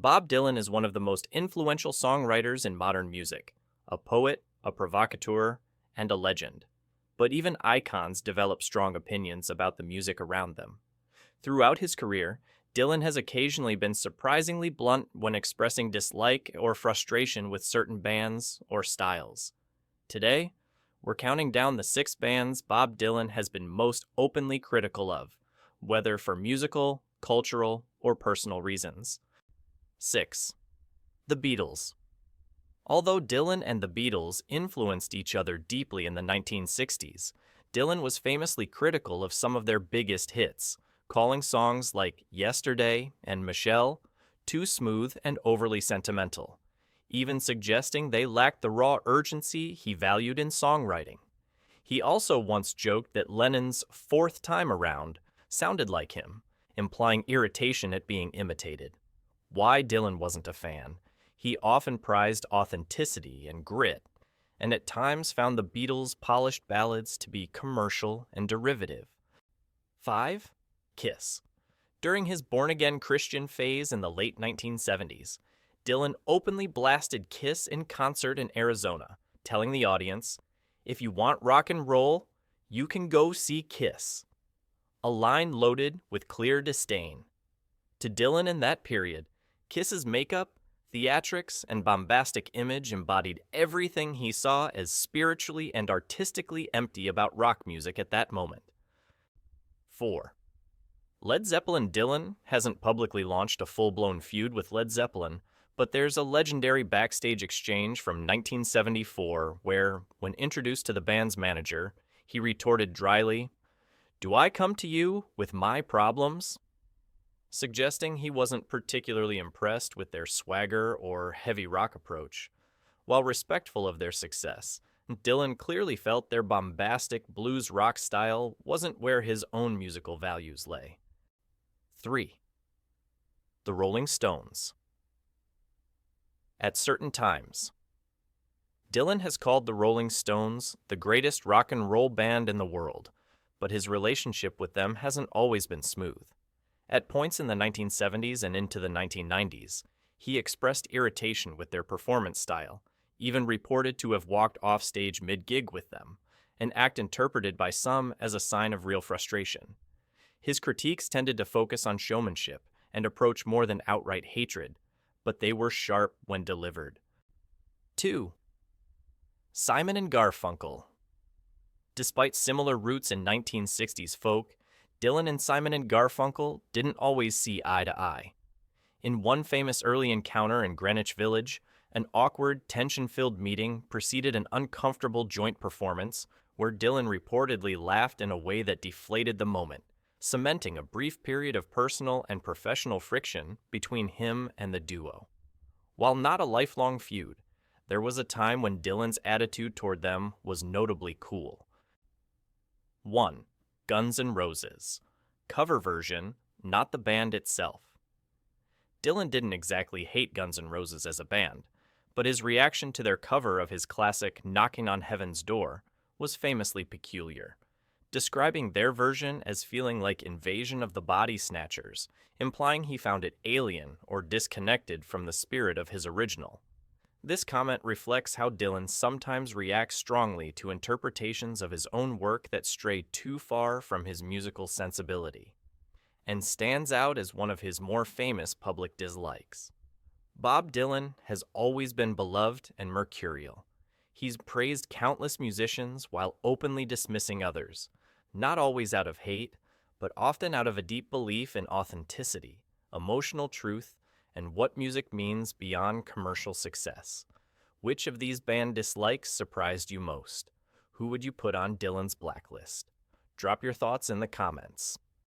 Bob Dylan is one of the most influential songwriters in modern music, a poet, a provocateur, and a legend. But even icons develop strong opinions about the music around them. Throughout his career, Dylan has occasionally been surprisingly blunt when expressing dislike or frustration with certain bands or styles. Today, we're counting down the 6 bands Bob Dylan has been most openly critical of, whether for musical, cultural, or personal reasons. 6. The Beatles. Although Dylan and the Beatles influenced each other deeply in the 1960s, Dylan was famously critical of some of their biggest hits, calling songs like Yesterday and Michelle too smooth and overly sentimental, even suggesting they lacked the raw urgency he valued in songwriting. He also once joked that Lennon's fourth time around sounded like him, implying irritation at being imitated. Why Dylan wasn't a fan? He often prized authenticity and grit, and at times found the Beatles' polished ballads to be commercial and derivative. 5. Kiss. During his born-again Christian phase in the late 1970s, Dylan openly blasted Kiss in concert in Arizona, telling the audience, "If you want rock and roll, you can go see Kiss." A line loaded with clear disdain. To Dylan in that period, Kiss's makeup, theatrics, and bombastic image embodied everything he saw as spiritually and artistically empty about rock music at that moment. 4. Led Zeppelin. Dylan hasn't publicly launched a full-blown feud with Led Zeppelin, but there's a legendary backstage exchange from 1974 where, when introduced to the band's manager, he retorted dryly, "Do I come to you with my problems?" suggesting he wasn't particularly impressed with their swagger or heavy rock approach. While respectful of their success, Dylan clearly felt their bombastic blues rock style wasn't where his own musical values lay. 3. The Rolling Stones. At certain times, Dylan has called the Rolling Stones the greatest rock and roll band in the world, but his relationship with them hasn't always been smooth. At points in the 1970s and into the 1990s, he expressed irritation with their performance style, even reported to have walked off stage mid-gig with them, an act interpreted by some as a sign of real frustration. His critiques tended to focus on showmanship and approach more than outright hatred, but they were sharp when delivered. 2. Simon and Garfunkel. Despite similar roots in 1960s folk, Dylan and Simon and Garfunkel didn't always see eye to eye. In one famous early encounter in Greenwich Village, an awkward, tension-filled meeting preceded an uncomfortable joint performance where Dylan reportedly laughed in a way that deflated the moment, cementing a brief period of personal and professional friction between him and the duo. While not a lifelong feud, there was a time when Dylan's attitude toward them was notably cool. 1. Guns N' Roses. Cover version, not the band itself. Dylan didn't exactly hate Guns N' Roses as a band, but his reaction to their cover of his classic Knocking on Heaven's Door was famously peculiar, describing their version as feeling like Invasion of the Body Snatchers, implying he found it alien or disconnected from the spirit of his original. This comment reflects how Dylan sometimes reacts strongly to interpretations of his own work that stray too far from his musical sensibility, and stands out as one of his more famous public dislikes. Bob Dylan has always been beloved and mercurial. He's praised countless musicians while openly dismissing others, not always out of hate, but often out of a deep belief in authenticity, emotional truth, and what music means beyond commercial success. Which of these band dislikes surprised you most? Who would you put on Dylan's blacklist? Drop your thoughts in the comments.